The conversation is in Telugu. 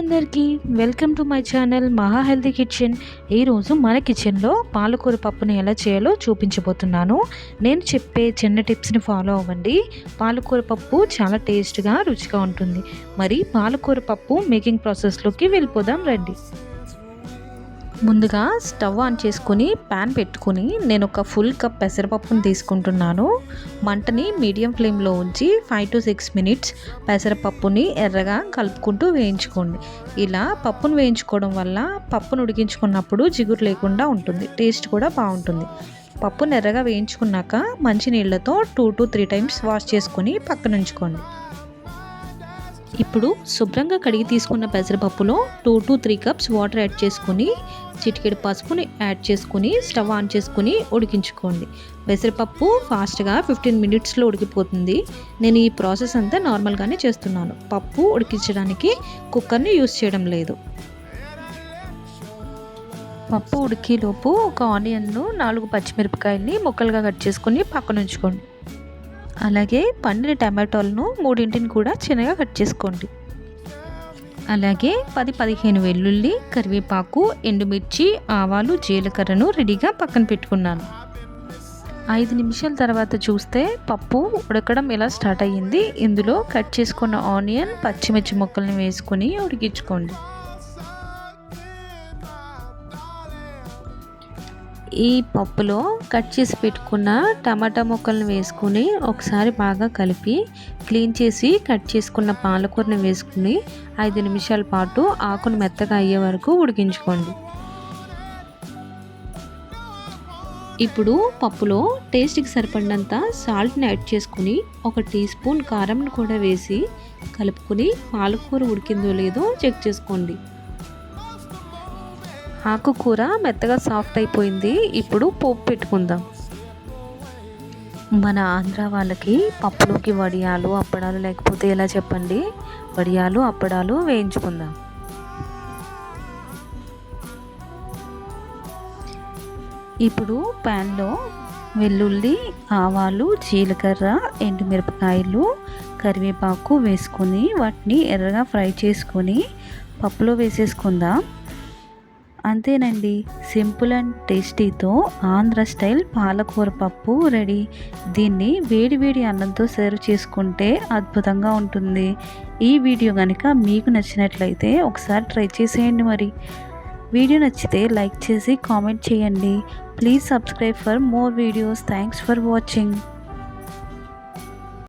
అందరికీ వెల్కమ్ టు మై ఛానల్ మహా హెల్తీ కిచెన్. ఈరోజు మన కిచెన్లో పాలకూర పప్పుని ఎలా చేయాలో చూపించబోతున్నాను. నేను చెప్పే చిన్న టిప్స్ని ఫాలో అవ్వండి. పాలకూర పప్పు చాలా టేస్ట్గా రుచిగా ఉంటుంది. మరి పాలకూర పప్పు మేకింగ్ ప్రాసెస్లోకి వెళ్ళిపోదాం రండి. ముందుగా స్టవ్ ఆన్ చేసుకుని ప్యాన్ పెట్టుకుని నేను ఒక ఫుల్ కప్ పెసరపప్పును తీసుకుంటున్నాను. మంటని మీడియం ఫ్లేమ్లో ఉంచి 5 to 6 minutes పెసరపప్పుని ఎర్రగా కలుపుకుంటూ వేయించుకోండి. ఇలా పప్పును వేయించుకోవడం వల్ల పప్పును ఉడికించుకున్నప్పుడు జిగురు లేకుండా ఉంటుంది, టేస్ట్ కూడా బాగుంటుంది. పప్పును ఎర్రగా వేయించుకున్నాక మంచి నీళ్ళతో 2 to 3 times వాష్ చేసుకొని పక్కన ఉంచుకోండి. ఇప్పుడు శుభ్రంగా కడిగి తీసుకున్న పెసరపప్పులో 2 to 3 cups వాటర్ యాడ్ చేసుకుని చిటికెడు పసుపుని యాడ్ చేసుకుని స్టవ్ ఆన్ చేసుకుని ఉడికించుకోండి. పెసరపప్పు ఫాస్ట్గా 15 minutesలో ఉడికిపోతుంది. నేను ఈ ప్రాసెస్ అంతా నార్మల్గానే చేస్తున్నాను. పప్పు ఉడికించడానికి కుక్కర్ని యూస్ చేయడం లేదు. పప్పు ఉడికేలోపు ఒక ఆనియన్ను 4 పచ్చిమిరపకాయల్ని ముక్కలుగా కట్ చేసుకుని పక్కన ఉంచుకోండి. అలాగే పండిన టమాటోలను 3 కూడా చిన్నగా కట్ చేసుకోండి. అలాగే 10-15 వెల్లుల్లి, కరివేపాకు, ఎండుమిర్చి, ఆవాలు, జీలకర్రను రెడీగా పక్కన పెట్టుకున్నాను. 5 నిమిషాల తర్వాత చూస్తే పప్పు ఉడకడం ఇలా స్టార్ట్ అయ్యింది. ఇందులో కట్ చేసుకున్న ఆనియన్, పచ్చిమిర్చి ముక్కల్ని వేసుకొని ఉడికించుకోండి. ఈ పప్పులో కట్ చేసి పెట్టుకున్న టమాటా ముక్కలను వేసుకుని ఒకసారి బాగా కలిపి క్లీన్ చేసి కట్ చేసుకున్న పాలకూరని వేసుకుని 5 నిమిషాల పాటు ఆకును మెత్తగా అయ్యే వరకు ఉడికించుకోండి. ఇప్పుడు పప్పులో టేస్ట్కి సరిపడినంత సాల్ట్ని యాడ్ చేసుకుని 1 టీ స్పూన్ కారంను కూడా వేసి కలుపుకొని పాలకూర ఉడికిందో లేదో చెక్ చేసుకోండి. ఆకుకూర మెత్తగా సాఫ్ట్ అయిపోయింది. ఇప్పుడు పోపు పెట్టుకుందాం. మన ఆంధ్ర వాళ్ళకి పప్పులోకి వడియాలు, అప్పడాలు లేకపోతే ఎలా చెప్పండి, వడియాలు, అప్పడాలు వేయించుకుందాం. ఇప్పుడు ప్యాన్లో వెల్లుల్లి, ఆవాలు, జీలకర్ర, ఎండుమిరపకాయలు, కరివేపాకు వేసుకొని వాటిని ఎర్రగా ఫ్రై చేసుకొని పప్పులో వేసేసుకుందాం. అంతేనండి, సింపుల్ అండ్ టేస్టీతో ఆంధ్ర స్టైల్ పాలకూర పప్పు రెడీ. దీన్ని వేడి వేడి అన్నంతో సర్వ్ చేసుకుంటే అద్భుతంగా ఉంటుంది. ఈ వీడియో కనుక మీకు నచ్చినట్లయితే ఒకసారి ట్రై చేసేయండి. మరి వీడియో నచ్చితే లైక్ చేసి కామెంట్ చేయండి. Please subscribe for more videos. Thanks for watching.